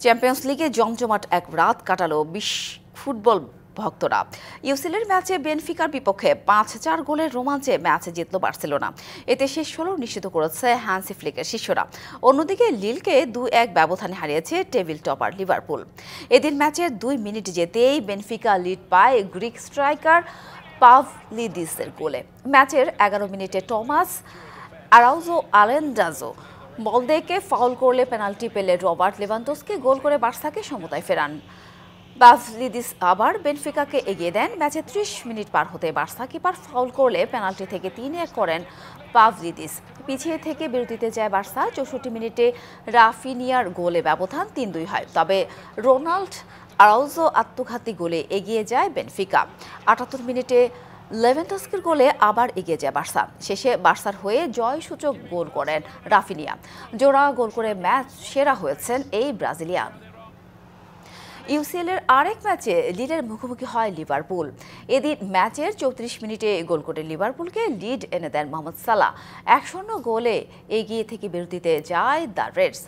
Champions লিগে জমজমাট এক রাত কাটালো ফুটবল ভক্তরা। ইউসিএলের ম্যাচে বেনফিকার বিপক্ষে 5-4 গোলের রোমাঞ্চে ম্যাচ জিতল বার্সেলোনা। এতে শেষ 16 নিশ্চিত করেছে হ্যান্সি ফ্লিকের শিষ্যরা। অন্যদিকে লিলকে 2-1 ব্যবধানে হারিয়েছে টেবিল টপার লিভারপুল। এদিন ম্যাচের 2 মিনিট যেতেই বেনফিকা লিড পায় গ্রিক স্ট্রাইকার পাভলিদিসের গোলে। ম্যাচের 11 মিনিটে টমাস আরাউজো আলেন্ডাজো বলদেকে ফাউল করলে পেনাল্টি পেলে রবার্ট লেভানডস্কি গোল করে বার্সাকে সমতায় ফেরান। পাভলিদিস আবার বেনফিকাকে এগিয়ে দেন। ম্যাচে 30 মিনিট পার হতে বার্সা কিপার ফাউল করলে পেনাল্টি থেকে 3-1 করেন পাভলিদিস। পিছিয়ে থেকে বিরতিতে যায় বার্সা। 64 মিনিটে রাফিনিয়ার গোলে ব্যবধান 3-2 হয়। তবে রোনাল্ড আরাউজো আত্মঘাতী গোলে এগিয়ে যায় বেনফিকা। 78 মিনিটে লেভানডস্কির গোলে আবার এগিয়ে যায় বার্সা। শেষে বার্সার হয়ে জয়সূচক গোল করেন রাফিনিয়া। জোড়া গোল করে ম্যাচ সেরা হয়েছেন এই ব্রাজিলিয়ান। ইউসিএলের আরেক ম্যাচে লিডের মুখোমুখি হয় লিভারপুল। এদিন ম্যাচের 34 মিনিটে গোল করে লিভারপুলকে লিড এনে দেন মোহাম্মদ সালাহ। 1-0 গোলে এগিয়ে থেকে বিরতিতে যায় দ্য রেডস।